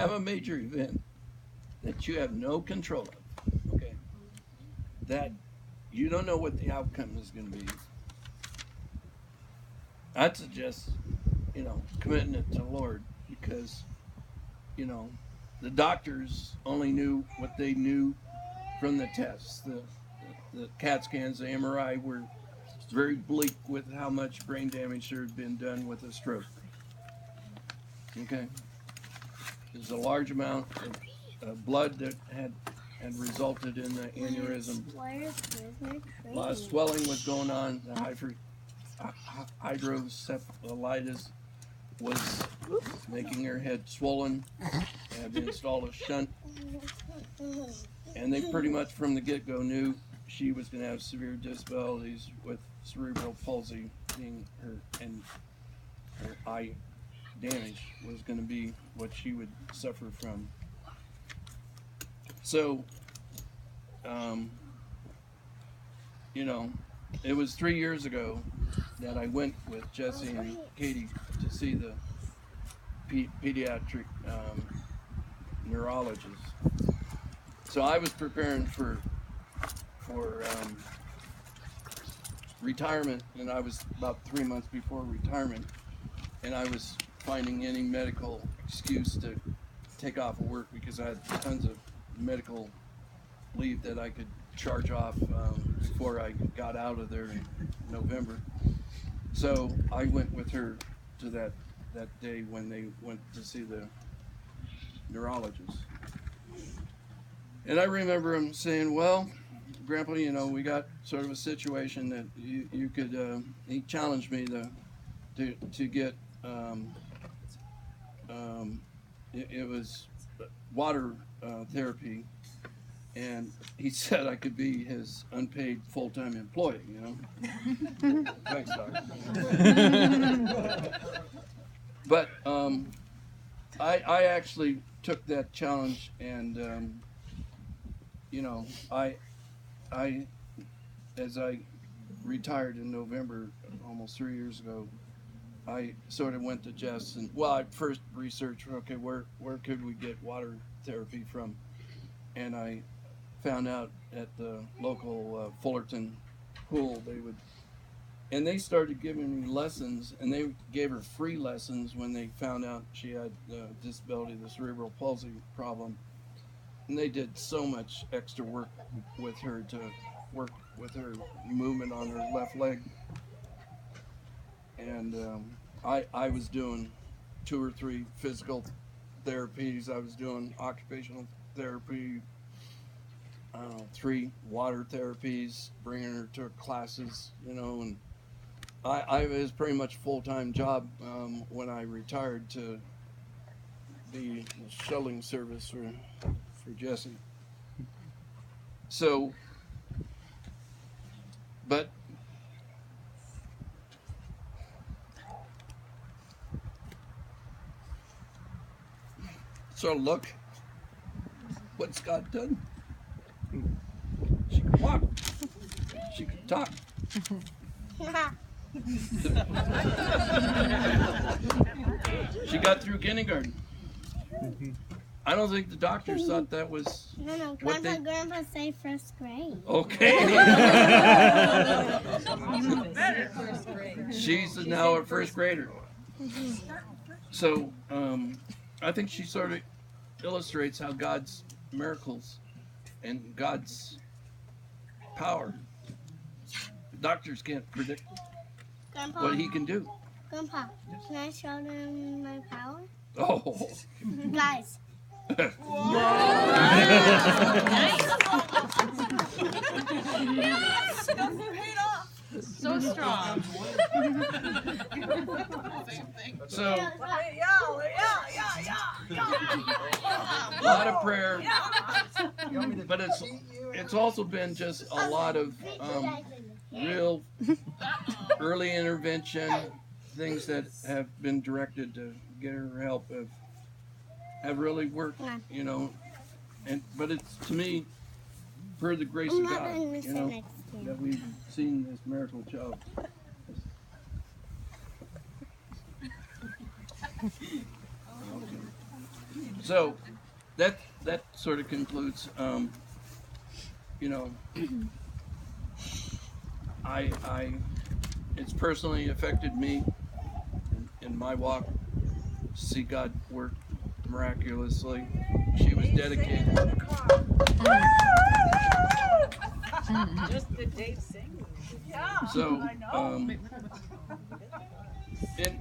have a major event that you have no control of, okay, that you don't know what the outcome is going to be, I'd suggest, committing it to the Lord, because, the doctors only knew what they knew from the tests. The CAT scans, the MRI were very bleak with how much brain damage there had been done with a stroke. Okay? There's a large amount of blood that had resulted in the aneurysm. A lot of swelling was going on. The hydrocephalitis was making her head swollen. They had to install a shunt. And they pretty much from the get-go knew she was going to have severe disabilities, with cerebral palsy being her eye damage was going to be what she would suffer from. So, it was 3 years ago that I went with Jesse and Katie to see the pediatric neurologist. So I was preparing for retirement, and I was about 3 months before retirement, and I was finding any medical excuse to take off of work because I had tons of medical leave that I could charge off before I got out of there in November. So I went with her to that day when they went to see the neurologist. And I remember him saying, well, Grandpa, we got sort of a situation that you could, he challenged me to get, it was water therapy, and he said I could be his unpaid full-time employee, Thanks, Doc. But I actually took that challenge, and I as I retired in November almost 3 years ago, I sort of went to Jess and I first researched, okay, where could we get water therapy from, and I found out at the local Fullerton pool they started giving me lessons, and they gave her free lessons when they found out she had the disability, the cerebral palsy problem. And they did so much extra work with her to work with her movement on her left leg. And I was doing 2 or 3 physical therapies. I was doing occupational therapy, 3 water therapies, bringing her to classes, and I was pretty much a full-time job when I retired to be the shuttling service for Jesse. So, but look what's God done. She can walk. She can talk. She got through kindergarten. I don't think the doctors thought that was No, what Grandpa say first grade. Okay. She's now a first grader. So I think she sort of illustrates how God's miracles and God's power. Doctors can't predict Grandpa, what he can do. Grandpa, can I show them my power? Oh. Guys. So strong. So, a lot of prayer, but it's also been just a lot of real early intervention, things that have been directed to get her help have really worked, but it's, to me, for the grace of God, that we've seen this miracle child. So that sort of concludes. You know, I it's personally affected me in my walk. See God work miraculously. She was dedicated. Just the Dave singing. Yeah. So I know. in